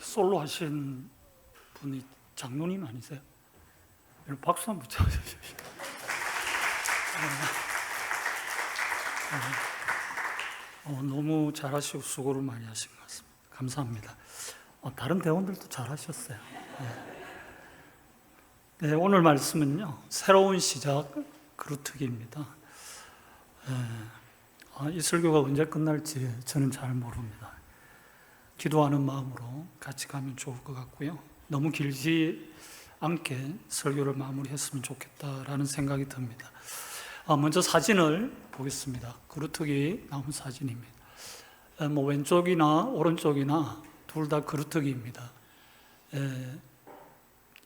솔로 하신 분이 장로님 아니세요? 박수 한번 쳐주십시오. 너무 잘하시고 수고를 많이 하신 것 같습니다. 감사합니다. 다른 대원들도 잘하셨어요. 네, 오늘 말씀은요, 새로운 시작 그루트기입니다. 이 설교가 언제 끝날지 저는 잘 모릅니다. 기도하는 마음으로 같이 가면 좋을 것 같고요. 너무 길지 않게 설교를 마무리했으면 좋겠다라는 생각이 듭니다. 먼저 사진을 보겠습니다. 그루트기 나온 사진입니다. 왼쪽이나 오른쪽이나 둘 다 그루트기입니다.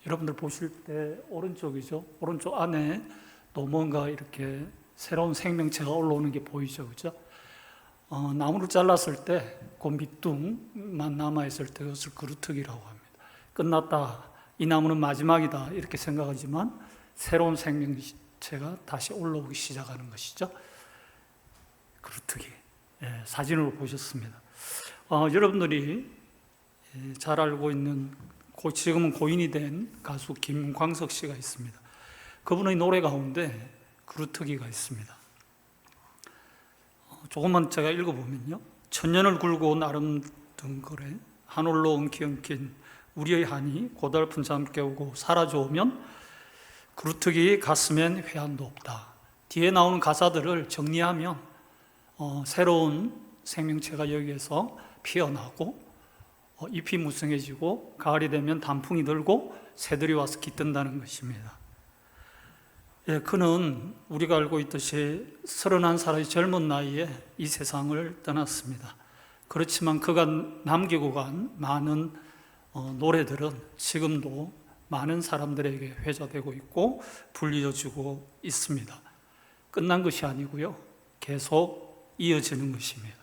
여러분들 보실 때 오른쪽이죠. 오른쪽 안에 또 뭔가 이렇게 새로운 생명체가 올라오는 게 보이죠, 그죠? 나무를 잘랐을 때 그 밑둥만 남아있을 때 그것을 그루트기라고 합니다. 끝났다, 이 나무는 마지막이다 이렇게 생각하지만 새로운 생명체가 다시 올라오기 시작하는 것이죠. 그루트기. 사진으로 보셨습니다. 여러분들이 잘 알고 있는 지금은 고인이 된 가수 김광석 씨가 있습니다. 그분의 노래 가운데 그루트기가 있습니다. 조금만 제가 읽어보면요, 천년을 굴고 온 아름등거래 하늘로 엉킨 우리의 한이 고달픈 잠 깨우고 사라져오면 그루트기 가슴엔 회한도 없다. 뒤에 나오는 가사들을 정리하면 새로운 생명체가 여기에서 피어나고 잎이 무성해지고 가을이 되면 단풍이 들고 새들이 와서 깃든다는 것입니다. 그는 우리가 알고 있듯이 31살의 젊은 나이에 이 세상을 떠났습니다. 그렇지만 그가 남기고 간 많은 노래들은 지금도 많은 사람들에게 회자되고 있고 불려지고 있습니다. 끝난 것이 아니고요, 계속 이어지는 것입니다.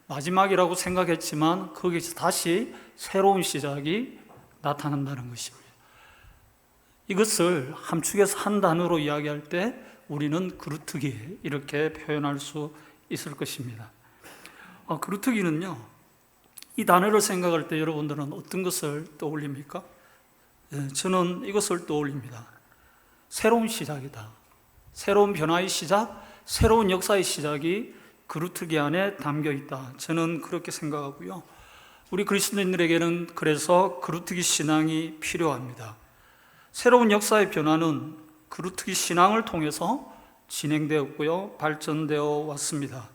마지막이라고 생각했지만 거기서 다시 새로운 시작이 나타난다는 것입니다. 이것을 함축해서 한 단어로 이야기할 때 우리는 그루트기 이렇게 표현할 수 있을 것입니다. 그루트기는요, 이 단어를 생각할 때 여러분들은 어떤 것을 떠올립니까? 저는 이것을 떠올립니다. 새로운 시작이다. 새로운 변화의 시작, 새로운 역사의 시작이 그루트기 안에 담겨 있다. 저는 그렇게 생각하고요. 우리 그리스도인들에게는 그래서 그루트기 신앙이 필요합니다. 새로운 역사의 변화는 그루트기 신앙을 통해서 진행되었고요, 발전되어 왔습니다.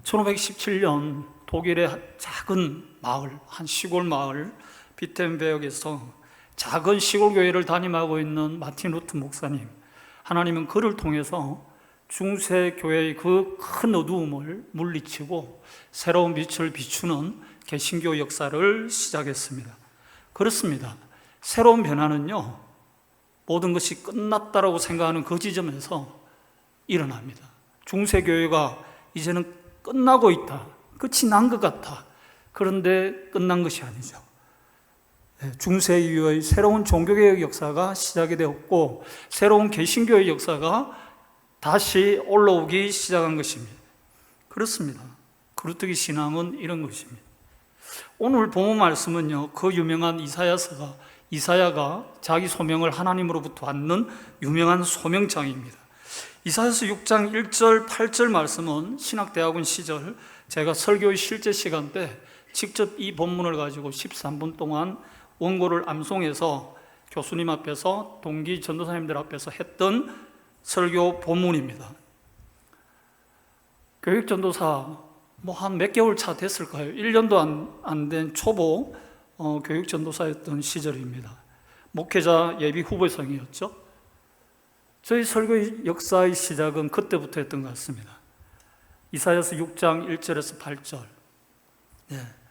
1517년 독일의 작은 마을, 한 시골 마을 비텐베르크에서 작은 시골 교회를 담임하고 있는 마틴 루트 목사님, 하나님은 그를 통해서 중세 교회의 그 큰 어두움을 물리치고 새로운 빛을 비추는 개신교 역사를 시작했습니다. 그렇습니다. 새로운 변화는요, 모든 것이 끝났다라고 생각하는 그 지점에서 일어납니다. 중세 교회가 이제는 끝나고 있다, 끝이 난 것 같아. 그런데 끝난 것이 아니죠. 중세 이후의 새로운 종교개혁 역사가 시작이 되었고 새로운 개신교의 역사가 다시 올라오기 시작한 것입니다. 그렇습니다. 그루트기 신앙은 이런 것입니다. 오늘 본문 말씀은요, 그 유명한 이사야가 자기 소명을 하나님으로부터 받는 유명한 소명장입니다. 이사야서 6장 1절 8절 말씀은 신학대학원 시절 제가 설교의 실제 시간 때 직접 이 본문을 가지고 13분 동안 원고를 암송해서 교수님 앞에서 동기 전도사님들 앞에서 했던 설교 본문입니다. 교육전도사 한 몇 개월 차 됐을까요? 1년도 안 된 초보 교육전도사였던 시절입니다. 목회자 예비 후보생이었죠. 저희 설교의 역사의 시작은 그때부터였던 것 같습니다. 이사야서 6장 1절에서 8절.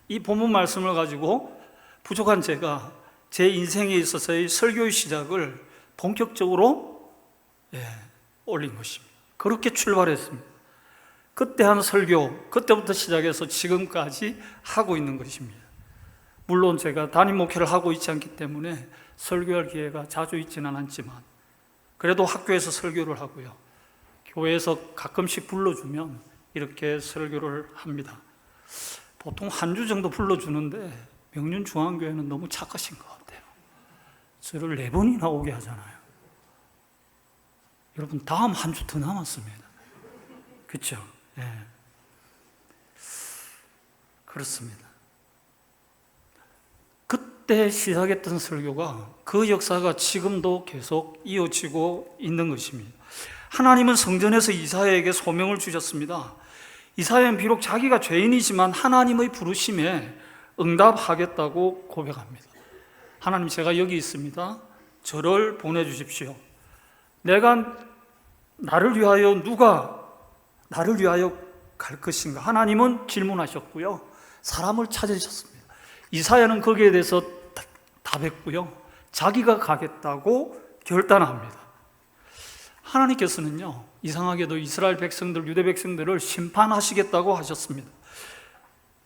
이 본문 말씀을 가지고 부족한 제가 제 인생에 있어서의 설교의 시작을 본격적으로 올린 것입니다. 그렇게 출발했습니다. 그때 한 설교, 그때부터 시작해서 지금까지 하고 있는 것입니다. 물론 제가 담임 목회를 하고 있지 않기 때문에 설교할 기회가 자주 있지는 않지만 그래도 학교에서 설교를 하고요, 교회에서 가끔씩 불러주면 이렇게 설교를 합니다. 보통 한 주 정도 불러주는데 명륜중앙교회는 너무 착하신 것 같아요. 저를 4번이나 오게 하잖아요. 여러분, 다음 한 주 더 남았습니다. 그렇죠? 예. 그렇습니다. 그때 시작했던 설교가 그 역사가 지금도 계속 이어지고 있는 것입니다. 하나님은 성전에서 이사야에게 소명을 주셨습니다. 이사야는 비록 자기가 죄인이지만 하나님의 부르심에 응답하겠다고 고백합니다. 하나님, 제가 여기 있습니다. 저를 보내주십시오. 누가 나를 위하여 갈 것인가? 하나님은 질문하셨고요. 사람을 찾으셨습니다. 이사야는 거기에 대해서 답했고요. 자기가 가겠다고 결단합니다. 하나님께서는요, 이상하게도 이스라엘 백성들, 유대 백성들을 심판하시겠다고 하셨습니다.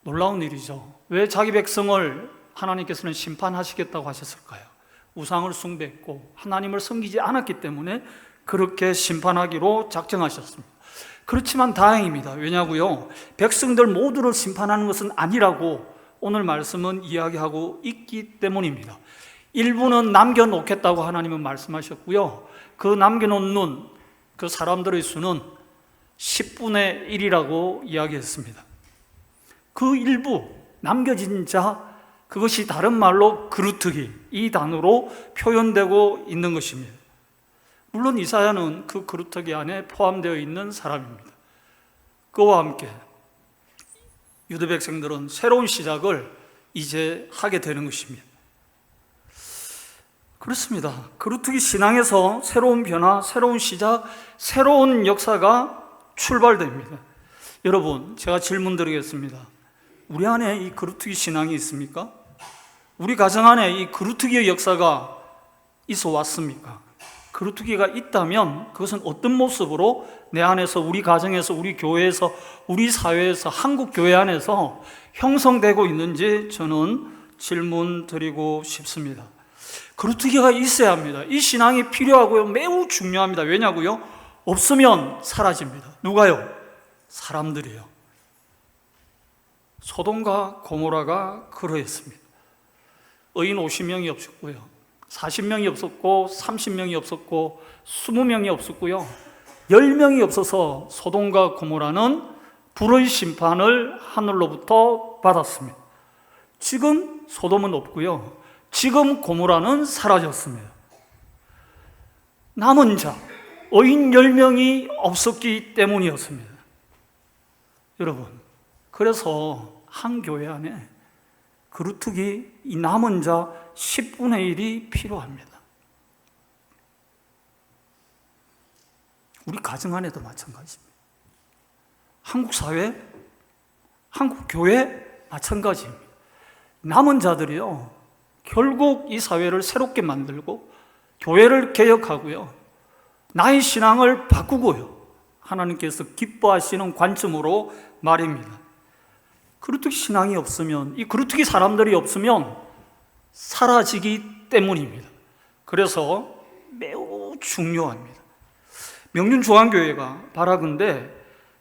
놀라운 일이죠. 왜 자기 백성을 하나님께서는 심판하시겠다고 하셨을까요? 우상을 숭배했고 하나님을 섬기지 않았기 때문에 그렇게 심판하기로 작정하셨습니다. 그렇지만 다행입니다. 왜냐고요? 백성들 모두를 심판하는 것은 아니라고 오늘 말씀은 이야기하고 있기 때문입니다. 일부는 남겨놓겠다고 하나님은 말씀하셨고요. 그 남겨놓는 그 사람들의 수는 10분의 1이라고 이야기했습니다. 그 일부 남겨진 자, 그것이 다른 말로 그루터기, 이 단어로 표현되고 있는 것입니다. 물론 이사야는 그 그루터기 안에 포함되어 있는 사람입니다. 그와 함께 유대 백성들은 새로운 시작을 이제 하게 되는 것입니다. 그렇습니다. 그루터기 신앙에서 새로운 변화, 새로운 시작, 새로운 역사가 출발됩니다. 여러분, 제가 질문 드리겠습니다. 우리 안에 이 그루터기 신앙이 있습니까? 우리 가정 안에 이 그루터기의 역사가 있어 왔습니까? 그루터기가 있다면 그것은 어떤 모습으로 내 안에서, 우리 가정에서, 우리 교회에서, 우리 사회에서, 한국 교회 안에서 형성되고 있는지 저는 질문 드리고 싶습니다. 그루터기가 있어야 합니다. 이 신앙이 필요하고요. 매우 중요합니다. 왜냐고요? 없으면 사라집니다. 누가요? 사람들이요. 소돔과 고모라가 그러했습니다. 의인 50명이 없었고요. 40명이 없었고 30명이 없었고 20명이 없었고요. 10명이 없어서 소돔과 고모라는 불의 심판을 하늘로부터 받았습니다. 지금 소돔은 없고요. 지금 고모라는 사라졌습니다. 남은 자, 의인 10명이 없었기 때문이었습니다. 여러분, 그래서 한 교회 안에 그루터기, 이 남은 자 10분의 1이 필요합니다. 우리 가정 안에도 마찬가지입니다. 한국 사회, 한국 교회 마찬가지입니다. 남은 자들이요, 결국 이 사회를 새롭게 만들고 교회를 개혁하고요, 나의 신앙을 바꾸고요, 하나님께서 기뻐하시는 관점으로 말입니다. 그루터기 신앙이 없으면, 이 그루터기 사람들이 없으면 사라지기 때문입니다. 그래서 매우 중요합니다. 명륜중앙교회가 바라건대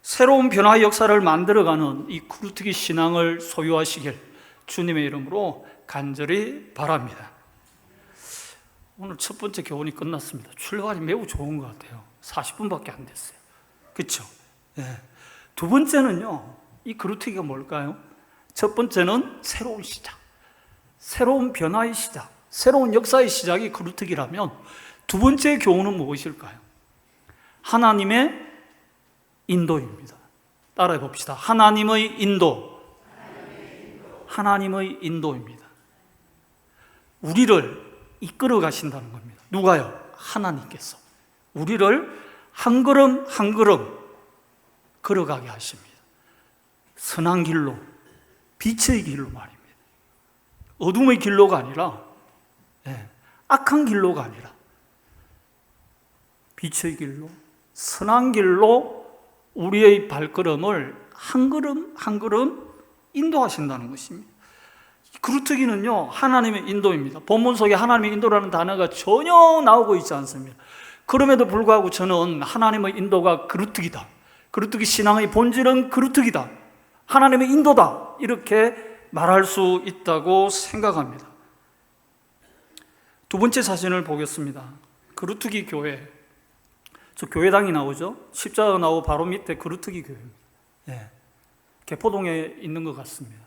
새로운 변화의 역사를 만들어가는 이 그루터기 신앙을 소유하시길 주님의 이름으로 간절히 바랍니다. 오늘 첫 번째 교훈이 끝났습니다. 출발이 매우 좋은 것 같아요. 40분밖에 안 됐어요. 그렇죠? 네. 두 번째는요, 이 그루터기가 뭘까요? 첫 번째는 새로운 시작, 새로운 변화의 시작, 새로운 역사의 시작이 그루터기라면 두 번째 교훈은 무엇일까요? 하나님의 인도입니다. 따라해 봅시다. 하나님의 인도. 하나님의 인도입니다. 우리를 이끌어 가신다는 겁니다. 누가요? 하나님께서 우리를 한 걸음 한 걸음 걸어가게 하십니다. 선한 길로, 빛의 길로 말입니다. 어둠의 길로가 아니라, 악한 길로가 아니라 빛의 길로, 선한 길로 우리의 발걸음을 한 걸음 한 걸음 인도하신다는 것입니다. 그루터기는요, 하나님의 인도입니다. 본문 속에 하나님의 인도라는 단어가 전혀 나오고 있지 않습니다. 그럼에도 불구하고 저는 하나님의 인도가 그루터기다, 그루터기 신앙의 본질은 그루터기다, 하나님의 인도다, 이렇게 말할 수 있다고 생각합니다. 두 번째 사진을 보겠습니다. 그루트기 교회. 저 교회당이 나오죠? 십자가 나오고 바로 밑에 그루트기 교회입니다. 예. 개포동에 있는 것 같습니다.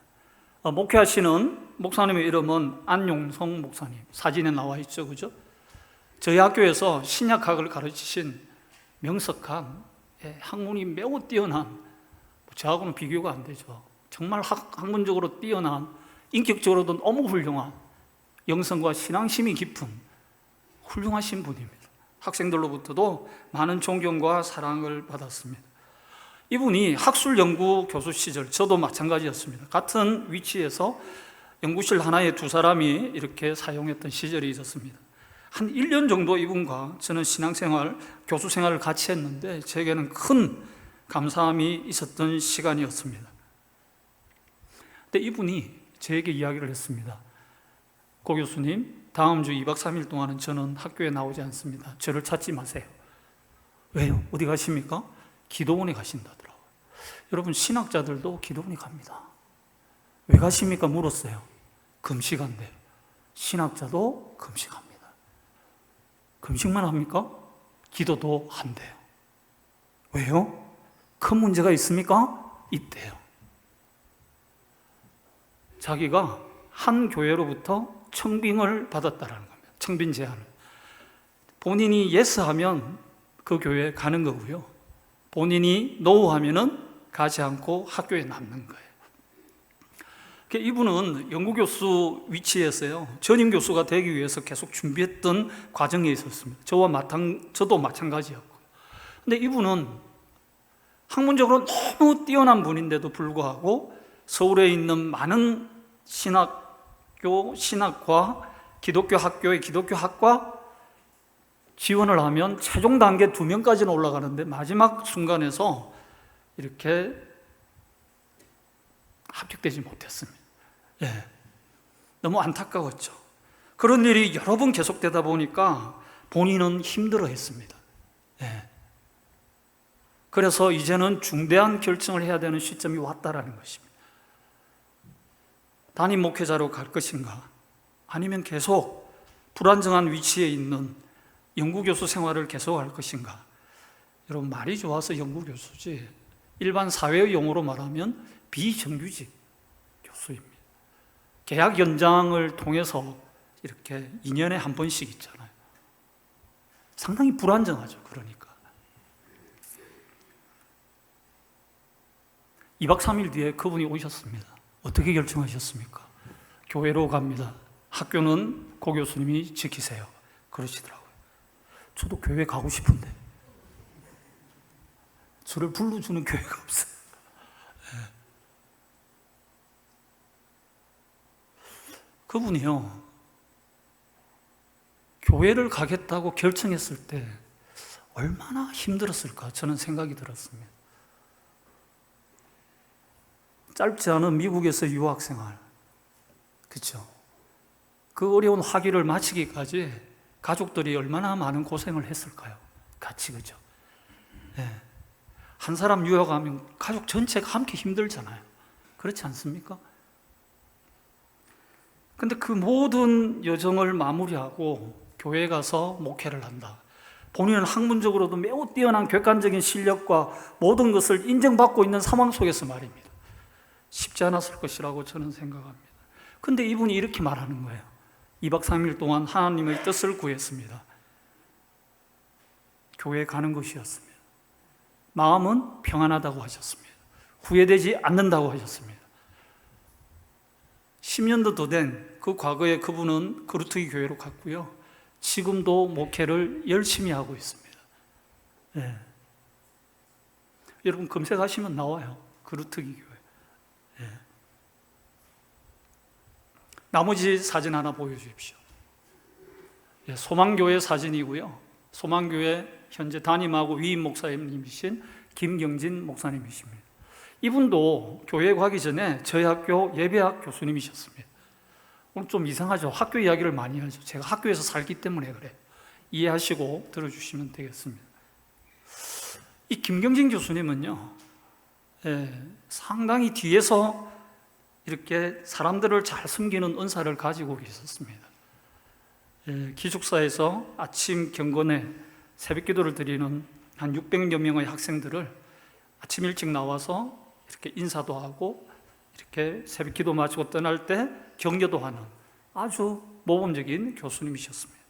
목회하시는 목사님의 이름은 안용성 목사님. 사진에 나와 있죠, 그죠? 저희 학교에서 신약학을 가르치신 명석한, 학문이 매우 뛰어난, 저하고는 비교가 안 되죠. 정말 학문적으로 뛰어난, 인격적으로도 너무 훌륭한, 영성과 신앙심이 깊은 훌륭하신 분입니다. 학생들로부터도 많은 존경과 사랑을 받았습니다. 이분이 학술 연구 교수 시절, 저도 마찬가지였습니다. 같은 위치에서 연구실 하나에 두 사람이 이렇게 사용했던 시절이 있었습니다. 한 1년 정도 이분과 저는 신앙생활, 교수 생활을 같이 했는데 제게는 큰 감사함이 있었던 시간이었습니다. 근데 이분이 저에게 이야기를 했습니다. 고 교수님, 다음 주 2박 3일 동안은 저는 학교에 나오지 않습니다. 저를 찾지 마세요. 왜요? 어디 가십니까? 기도원에 가신다더라고요. 여러분, 신학자들도 기도원에 갑니다. 왜 가십니까? 물었어요. 금식한대요. 신학자도 금식합니다. 금식만 합니까? 기도도 한대요. 왜요? 큰 문제가 있습니까? 있대요. 자기가 한 교회로부터 청빙을 받았다는 겁니다. 청빙 제안을. 본인이 예스하면 그 교회에 가는 거고요. 본인이 노하면은 가지 않고 학교에 남는 거예요. 이분은 연구교수 위치에서요, 전임 교수가 되기 위해서 계속 준비했던 과정에 있었습니다. 저도 마찬가지였고. 근데 이분은 학문적으로 너무 뛰어난 분인데도 불구하고 서울에 있는 많은 신학과 기독교 학교의 기독교 학과 지원을 하면 최종 단계 2명까지는 올라가는데 마지막 순간에서 이렇게 합격되지 못했습니다. 예, 너무 안타까웠죠. 그런 일이 여러 번 계속되다 보니까 본인은 힘들어했습니다. 예. 그래서 이제는 중대한 결정을 해야 되는 시점이 왔다라는 것입니다. 담임 목회자로 갈 것인가, 아니면 계속 불안정한 위치에 있는 연구교수 생활을 계속할 것인가. 여러분, 말이 좋아서 연구교수지 일반 사회의 용어로 말하면 비정규직 교수입니다. 계약 연장을 통해서 이렇게 2년에 한 번씩 있잖아요. 상당히 불안정하죠. 그러니까 2박 3일 뒤에 그분이 오셨습니다. 어떻게 결정하셨습니까? 교회로 갑니다. 학교는 고 교수님이 지키세요. 그러시더라고요. 저도 교회 가고 싶은데 저를 불러주는 교회가 없어요. 네. 그분이요, 교회를 가겠다고 결정했을 때 얼마나 힘들었을까 저는 생각이 들었습니다. 짧지 않은 미국에서 유학생활, 그렇죠? 그 어려운 학위를 마치기까지 가족들이 얼마나 많은 고생을 했을까요? 같이, 그죠? 네. 한 사람 유학하면 가족 전체가 함께 힘들잖아요. 그렇지 않습니까? 근데 그 모든 여정을 마무리하고 교회에 가서 목회를 한다. 본인은 학문적으로도 매우 뛰어난 객관적인 실력과 모든 것을 인정받고 있는 상황 속에서 말입니다. 쉽지 않았을 것이라고 저는 생각합니다. 근데 이분이 이렇게 말하는 거예요. 2박 3일 동안 하나님의 뜻을 구했습니다. 교회에 가는 것이었습니다. 마음은 평안하다고 하셨습니다. 후회되지 않는다고 하셨습니다. 10년도 더 된 그 과거에 그분은 그루트기 교회로 갔고요. 지금도 목회를 열심히 하고 있습니다. 네. 여러분 검색하시면 나와요. 그루트기 교회. 네. 나머지 사진 하나 보여주십시오. 네, 소망교회 사진이고요. 소망교회 현재 담임하고 위임 목사님이신 김경진 목사님이십니다. 이분도 교회 가기 전에 저희 학교 예배학 교수님이셨습니다. 오늘 좀 이상하죠? 학교 이야기를 많이 하죠. 제가 학교에서 살기 때문에 그래. 이해하시고 들어주시면 되겠습니다. 이 김경진 교수님은요, 상당히 뒤에서 이렇게 사람들을 잘 섬기는 은사를 가지고 계셨습니다. 기숙사에서 아침 경건에 새벽 기도를 드리는 한 600여 명의 학생들을 아침 일찍 나와서 이렇게 인사도 하고 이렇게 새벽 기도 마치고 떠날 때 격려도 하는 아주 모범적인 교수님이셨습니다.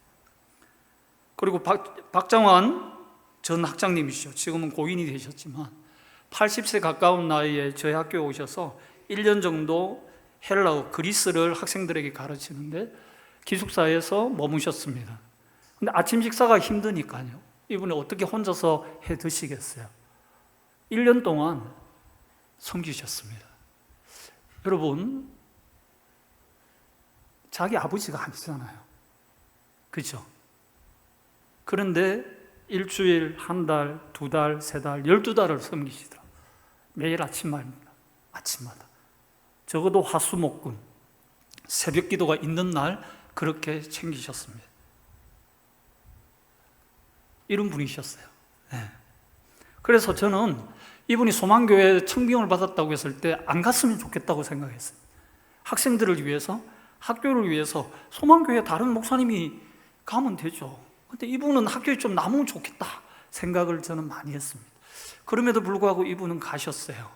그리고 박장환 전 학장님이시죠. 지금은 고인이 되셨지만 80세 가까운 나이에 저희 학교에 오셔서 1년 정도 헬라어, 그리스를 학생들에게 가르치는데 기숙사에서 머무셨습니다. 근데 아침 식사가 힘드니까요. 이분이 어떻게 혼자서 해 드시겠어요? 1년 동안 섬기셨습니다. 여러분, 자기 아버지가 아니잖아요. 그죠? 그런데 일주일, 한 달, 두 달, 세 달, 12달을 섬기시더라고요. 매일 아침마다. 적어도 화수목금, 새벽 기도가 있는 날 그렇게 챙기셨습니다. 이런 분이셨어요. 네. 그래서 저는 이분이 소망교회 청빙을 받았다고 했을 때 안 갔으면 좋겠다고 생각했어요. 학생들을 위해서, 학교를 위해서 소망교회 다른 목사님이 가면 되죠. 근데 이분은 학교에 좀 남으면 좋겠다 생각을 저는 많이 했습니다. 그럼에도 불구하고 이분은 가셨어요.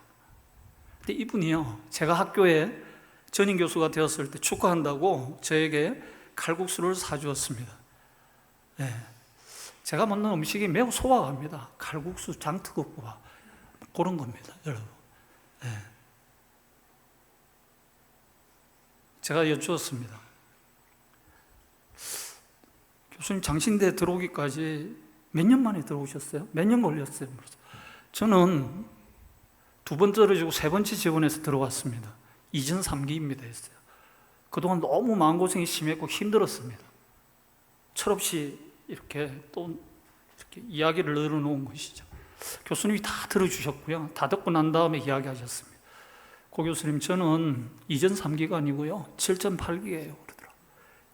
근데 이분이요, 제가 학교에 전임 교수가 되었을 때 축하한다고 저에게 칼국수를 사주었습니다. 네. 제가 먹는 음식이 매우 소화갑니다. 칼국수, 장특국밥 그런 겁니다, 여러분. 네. 제가 여쭈었습니다. 교수님 장신대 들어오기까지 몇 년 만에 들어오셨어요? 몇 년 걸렸어요? 저는 2번 떨어지고 3번째 지원해서 들어왔습니다. 이전 3기입니다 했어요. 그동안 너무 마음고생이 심했고 힘들었습니다. 철없이 이렇게 또 이렇게 이야기를 늘어놓은 것이죠. 교수님이 다 들어주셨고요. 다 듣고 난 다음에 이야기하셨습니다. 고 교수님, 저는 이전 3기가 아니고요 7.8기예요 그러더라고요.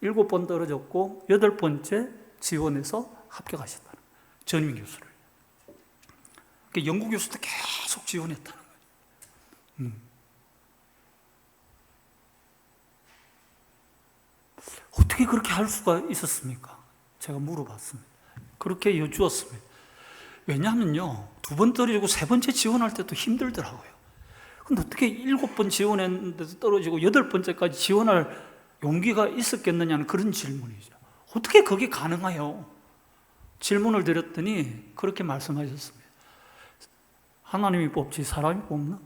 7번 떨어졌고 8번째 지원해서 합격하셨다는 거예요. 전임 교수를. 그러니까 영국 교수도 계속 지원했다는 거예요. 어떻게 그렇게 할 수가 있었습니까? 제가 물어봤습니다. 그렇게 여쭈었습니다. 왜냐하면요, 2번 떨어지고 3번째 지원할 때도 힘들더라고요. 근데 어떻게 7번 지원했는데도 떨어지고 8번째까지 지원할 용기가 있었겠느냐는 그런 질문이죠. 어떻게 그게 가능해요? 질문을 드렸더니 그렇게 말씀하셨습니다. 하나님이 뽑지 사람이 뽑나?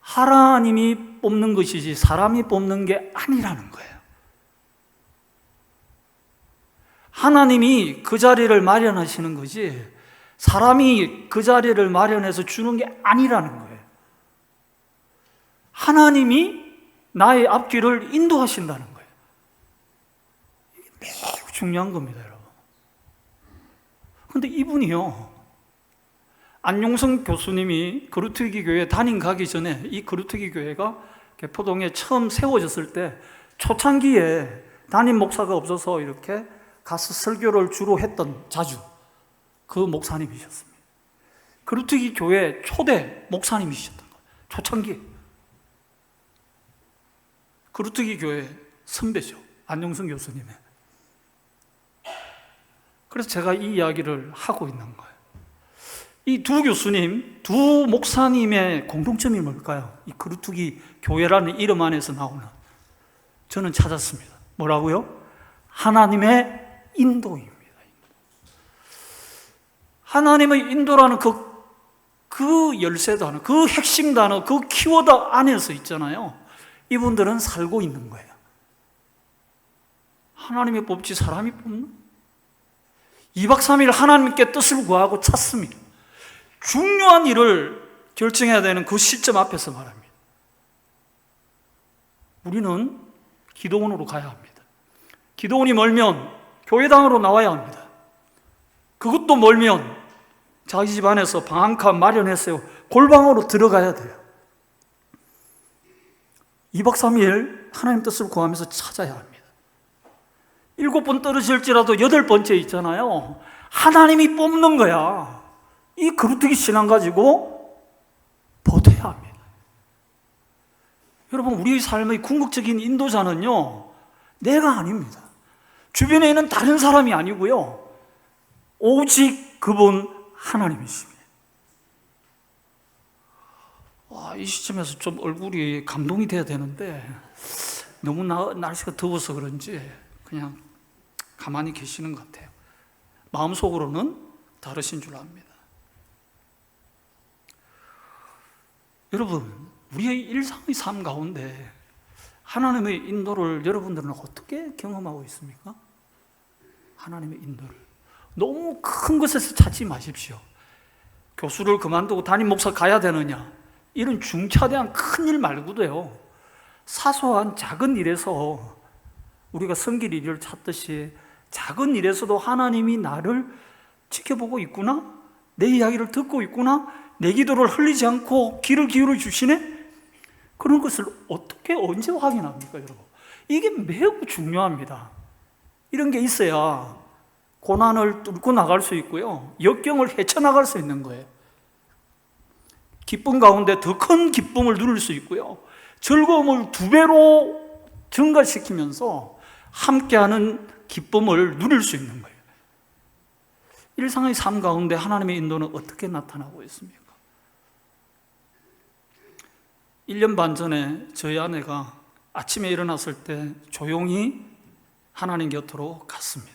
하나님이 뽑는 것이지 사람이 뽑는 게 아니라는 거예요. 하나님이 그 자리를 마련하시는 거지 사람이 그 자리를 마련해서 주는 게 아니라는 거예요. 하나님이 나의 앞길을 인도하신다는 거예요. 이게 매우 중요한 겁니다, 여러분. 그런데 이분이요, 안용성 교수님이 거루터기 교회 담임 가기 전에 이 거루터기 교회가 개포동에 처음 세워졌을 때 초창기에 담임 목사가 없어서 이렇게 가서 설교를 주로 했던 자주 그 목사님이셨습니다. 거루터기 교회 초대 목사님이셨던 거예요. 초창기. 거루터기 교회 선배죠. 안용성 교수님의. 그래서 제가 이 이야기를 하고 있는 거예요. 이 두 교수님, 두 목사님의 공통점이 뭘까요? 이 거루터기 교회라는 이름 안에서 나오는, 저는 찾았습니다. 뭐라고요? 하나님의 인도입니다. 하나님의 인도라는 그 열쇠 단어, 그 핵심 단어, 그 키워드 안에서 있잖아요. 이분들은 살고 있는 거예요. 하나님이 뽑지 사람이 뽑나? 2박 3일 하나님께 뜻을 구하고 찾습니다. 중요한 일을 결정해야 되는 그 시점 앞에서 말합니다. 우리는 기도원으로 가야 합니다. 기도원이 멀면 교회당으로 나와야 합니다. 그것도 멀면 자기 집 안에서 방 한 칸 마련했어요. 골방으로 들어가야 돼요. 2박 3일 하나님 뜻을 구하면서 찾아야 합니다. 7번 떨어질지라도 8번째 있잖아요. 하나님이 뽑는 거야. 이 거루터기 신앙 가지고 버텨야 합니다. 여러분, 우리의 삶의 궁극적인 인도자는요, 내가 아닙니다. 주변에 있는 다른 사람이 아니고요, 오직 그분 하나님이십니다. 이 시점에서 좀 얼굴이 감동이 돼야 되는데 너무 날씨가 더워서 그런지 그냥 가만히 계시는 것 같아요. 마음속으로는 다르신 줄 압니다. 여러분, 우리의 일상의 삶 가운데 하나님의 인도를 여러분들은 어떻게 경험하고 있습니까? 하나님의 인도를 너무 큰 것에서 찾지 마십시오. 교수를 그만두고 담임 목사 가야 되느냐, 이런 중차대한 큰 일 말고도요, 사소한 작은 일에서 우리가 섬길 일을 찾듯이 작은 일에서도 하나님이 나를 지켜보고 있구나, 내 이야기를 듣고 있구나, 내 기도를 흘리지 않고 귀를 기울여 주시네? 그런 것을 어떻게 언제 확인합니까, 여러분? 이게 매우 중요합니다. 이런 게 있어야 고난을 뚫고 나갈 수 있고요, 역경을 헤쳐나갈 수 있는 거예요. 기쁨 가운데 더 큰 기쁨을 누릴 수 있고요, 즐거움을 2배로 증가시키면서 함께하는 기쁨을 누릴 수 있는 거예요. 일상의 삶 가운데 하나님의 인도는 어떻게 나타나고 있습니까? 1년 반 전에 저희 아내가 아침에 일어났을 때 조용히 하나님 곁으로 갔습니다.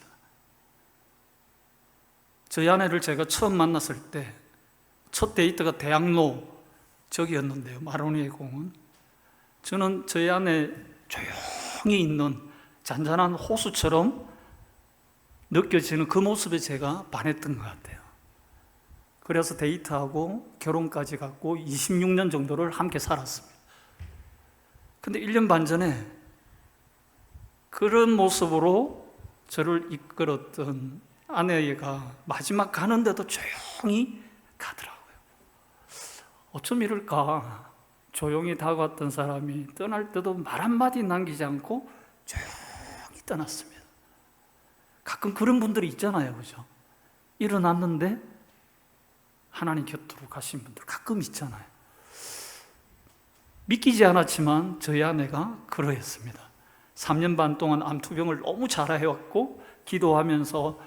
저희 아내를 제가 처음 만났을 때 첫 데이트가 대학로 저기였는데요, 마로니에 공원. 저는 저희 아내 조용히 있는 잔잔한 호수처럼 느껴지는 그 모습에 제가 반했던 것 같아요. 그래서 데이트하고 결혼까지 갔고 26년 정도를 함께 살았습니다. 근데 1년 반 전에 그런 모습으로 저를 이끌었던 아내가 마지막 가는데도 조용히 가더라고요. 어쩜 이럴까? 조용히 다가왔던 사람이 떠날 때도 말 한마디 남기지 않고 조용히 떠났습니다. 가끔 그런 분들이 있잖아요, 그죠? 일어났는데 하나님 곁으로 가신 분들 가끔 있잖아요. 믿기지 않았지만 저희 아내가 그러했습니다. 3년 반 동안 암투병을 너무 잘 해왔고 기도하면서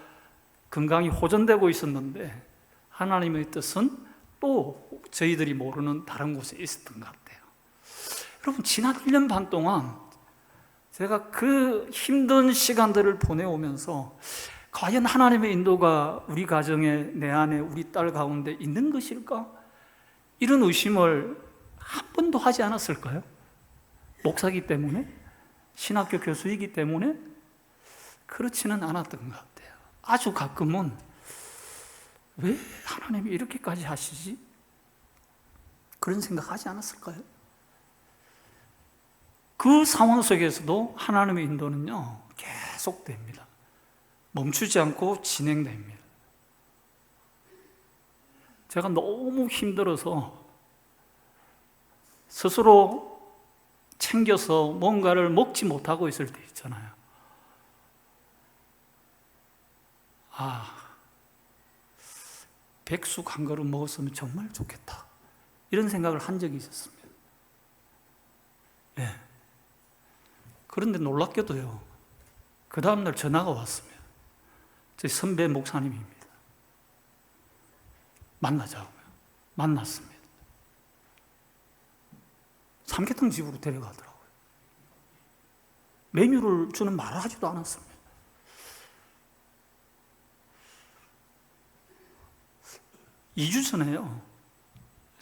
건강이 호전되고 있었는데 하나님의 뜻은 또 저희들이 모르는 다른 곳에 있었던 것 같아요. 여러분, 지난 1년 반 동안 제가 그 힘든 시간들을 보내오면서 과연 하나님의 인도가 우리 가정에, 내 안에, 우리 딸 가운데 있는 것일까? 이런 의심을 한 번도 하지 않았을까요? 목사이기 때문에? 신학교 교수이기 때문에? 그렇지는 않았던 것 같아요. 아주 가끔은 왜 하나님이 이렇게까지 하시지? 그런 생각하지 않았을까요? 그 상황 속에서도 하나님의 인도는요, 계속됩니다. 멈추지 않고 진행됩니다. 제가 너무 힘들어서 스스로 챙겨서 뭔가를 먹지 못하고 있을 때 있잖아요. 백숙 한 그릇 먹었으면 정말 좋겠다, 이런 생각을 한 적이 있었습니다. 네. 그런데 놀랍게도요, 그 다음날 전화가 왔습니다. 제 선배 목사님입니다. 만나자고요. 만났습니다. 삼계탕 집으로 데려가더라고요. 메뉴를 저는 말하지도 않았습니다. 2주 전에요,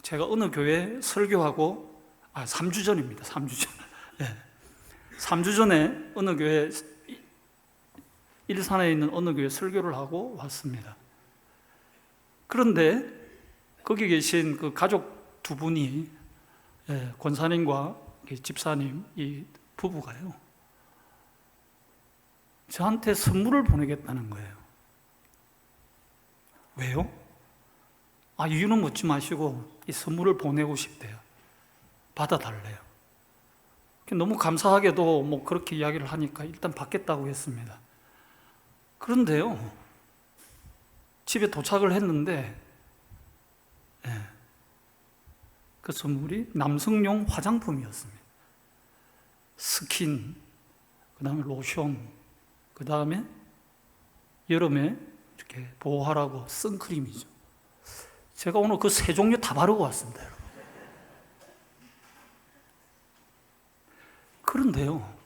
제가 어느 교회 설교하고, 3주 전입니다. 3주 전. 네. 3주 전에 어느 교회, 일산에 있는 어느 교회 설교를 하고 왔습니다. 그런데 거기 계신 그 가족 2분이, 권사님과 집사님, 이 부부가요, 저한테 선물을 보내겠다는 거예요. 왜요? 이유는 묻지 마시고 이 선물을 보내고 싶대요. 받아달래요. 너무 감사하게도 뭐 그렇게 이야기를 하니까 일단 받겠다고 했습니다. 그런데요, 집에 도착을 했는데 그 선물이 남성용 화장품이었습니다. 스킨, 그 다음에 로션, 그 다음에 여름에 이렇게 보호하라고 선크림이죠. 제가 오늘 그 세 종류 다 바르고 왔습니다, 여러분. 그런데요,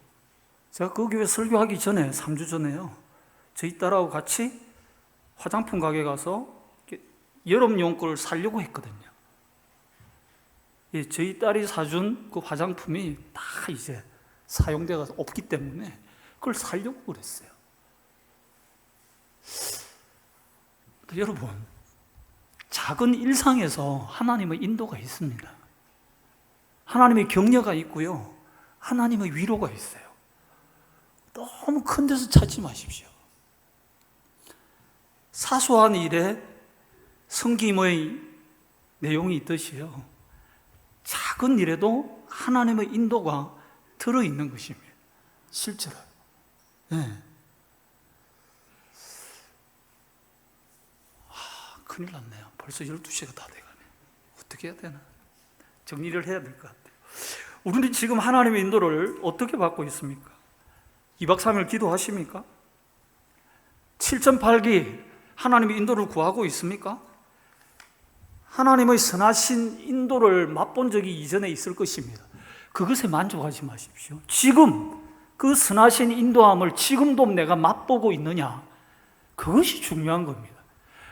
제가 그 교회 설교하기 전에 3주 전에요, 저희 딸하고 같이 화장품 가게 가서 여름용 걸 사려고 했거든요. 저희 딸이 사준 그 화장품이 다 이제 사용되어서 없기 때문에 그걸 사려고 그랬어요. 여러분, 작은 일상에서 하나님의 인도가 있습니다. 하나님의 격려가 있고요, 하나님의 위로가 있어요. 너무 큰 데서 찾지 마십시오. 사소한 일에 섬김의 내용이 있듯이요, 작은 일에도 하나님의 인도가 들어있는 것입니다. 실제로. 네. 큰일 났네요. 벌써 12시가 다 돼가네. 어떻게 해야 되나? 정리를 해야 될 것 같아요. 우리는 지금 하나님의 인도를 어떻게 받고 있습니까? 2박 3일 기도하십니까? 7.8기 하나님의 인도를 구하고 있습니까? 하나님의 선하신 인도를 맛본 적이 이전에 있을 것입니다. 그것에 만족하지 마십시오. 지금 그 선하신 인도함을 지금도 내가 맛보고 있느냐, 그것이 중요한 겁니다.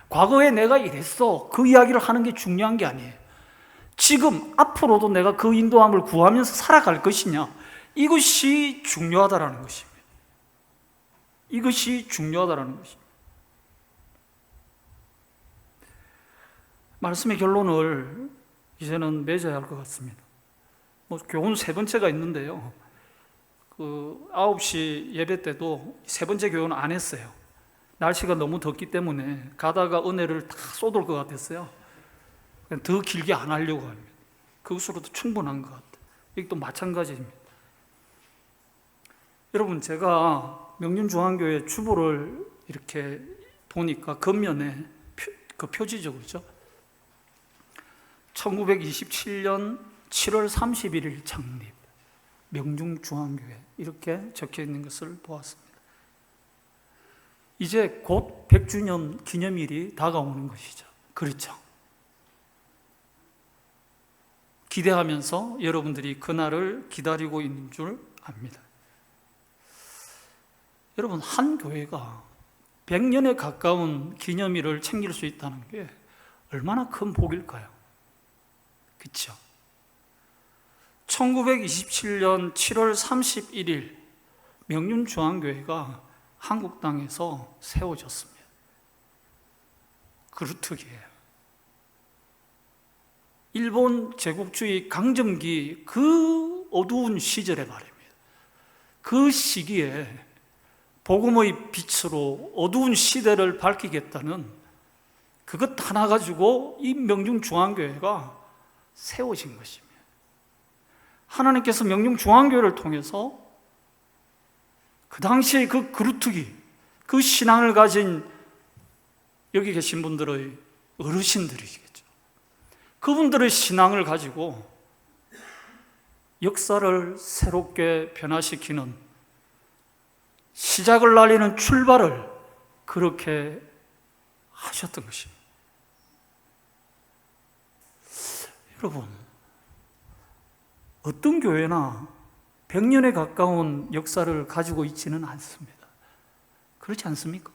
과거에 내가 이랬어, 그 이야기를 하는 게 중요한 게 아니에요. 지금 앞으로도 내가 그 인도함을 구하면서 살아갈 것이냐, 이것이 중요하다라는 것입니다. 이것이 중요하다라는 것입니다. 말씀의 결론을 이제는 맺어야 할 것 같습니다. 교훈 세 번째가 있는데요, 9시 예배 때도 세 번째 교훈 안 했어요. 날씨가 너무 덥기 때문에 가다가 은혜를 다 쏟을 것 같았어요. 더 길게 안 하려고 합니다. 그것으로도 충분한 것 같아요. 이것도 마찬가지입니다. 여러분, 제가 명륜중앙교회 주보를 이렇게 보니까 겉면에 그 표지죠, 그렇죠? 1927년 7월 31일 창립, 명륜중앙교회, 이렇게 적혀 있는 것을 보았습니다. 이제 곧 100주년 기념일이 다가오는 것이죠. 그렇죠? 기대하면서 여러분들이 그날을 기다리고 있는 줄 압니다. 여러분, 한 교회가 100년에 가까운 기념일을 챙길 수 있다는 게 얼마나 큰 복일까요? 그렇죠? 1927년 7월 31일 명륜중앙교회가 한국 땅에서 세워졌습니다. 그루트기예요. 일본 제국주의 강점기 그 어두운 시절에 말입니다. 그 시기에 복음의 빛으로 어두운 시대를 밝히겠다는 그것 하나 가지고 이 명륜중앙교회가 세워진 것입니다. 하나님께서 명륜중앙교회를 통해서 그 당시에 그 그루트기, 그 신앙을 가진 여기 계신 분들의 어르신들이시겠죠. 그분들의 신앙을 가지고 역사를 새롭게 변화시키는, 시작을 날리는 출발을 그렇게 하셨던 것입니다. 여러분, 어떤 교회나 100년에 가까운 역사를 가지고 있지는 않습니다. 그렇지 않습니까?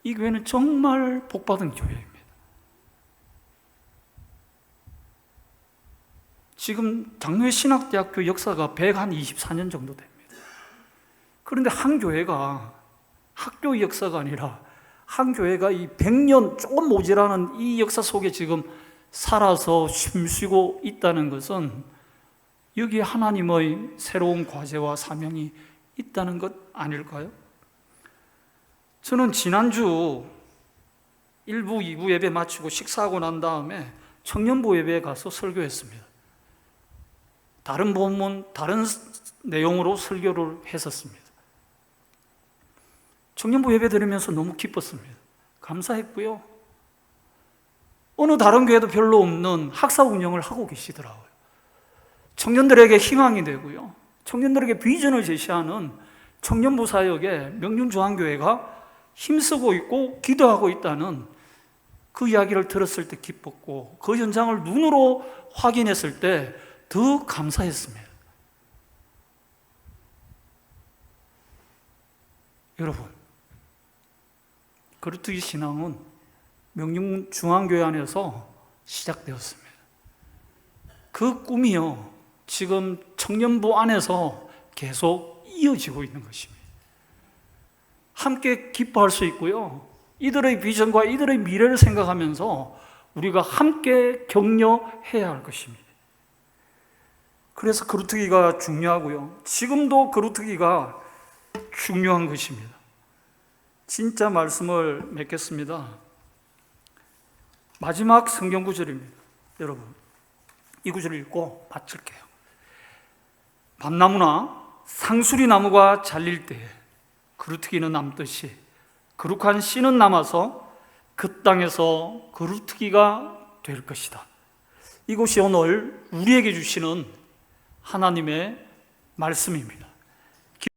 이 교회는 정말 복받은 교회입니다. 지금 장로신학대학교 역사가 124년 정도 됩니다. 그런데 한 교회가 학교의 역사가 아니라 한 교회가 이 100년 조금 모자라는 이 역사 속에 지금 살아서 숨쉬고 있다는 것은 여기에 하나님의 새로운 과제와 사명이 있다는 것 아닐까요? 저는 지난주 1부, 2부 예배 마치고 식사하고 난 다음에 청년부 예배에 가서 설교했습니다. 다른 본문, 다른 내용으로 설교를 했었습니다. 청년부 예배 들으면서 너무 기뻤습니다. 감사했고요. 어느 다른 교회도 별로 없는 학사 운영을 하고 계시더라고요. 청년들에게 희망이 되고요, 청년들에게 비전을 제시하는 청년부 사역에 명륜중앙교회가 힘쓰고 있고 기도하고 있다는 그 이야기를 들었을 때 기뻤고, 그 현장을 눈으로 확인했을 때 더 감사했습니다. 여러분, 거루트기 신앙은 명륜중앙교회 안에서 시작되었습니다. 그 꿈이요, 지금 청년부 안에서 계속 이어지고 있는 것입니다. 함께 기뻐할 수 있고요, 이들의 비전과 이들의 미래를 생각하면서 우리가 함께 격려해야 할 것입니다. 그래서 거루트기가 중요하고요, 지금도 거루트기가 중요한 것입니다. 진짜 말씀을 맺겠습니다. 마지막 성경 구절입니다. 여러분, 이 구절을 읽고 마칠게요. 밤나무나 상수리 나무가 잘릴 때에 거루트기는 남듯이 거룩한 씨는 남아서 그 땅에서 거루트기가 될 것이다. 이것이 오늘 우리에게 주시는 하나님의 말씀입니다.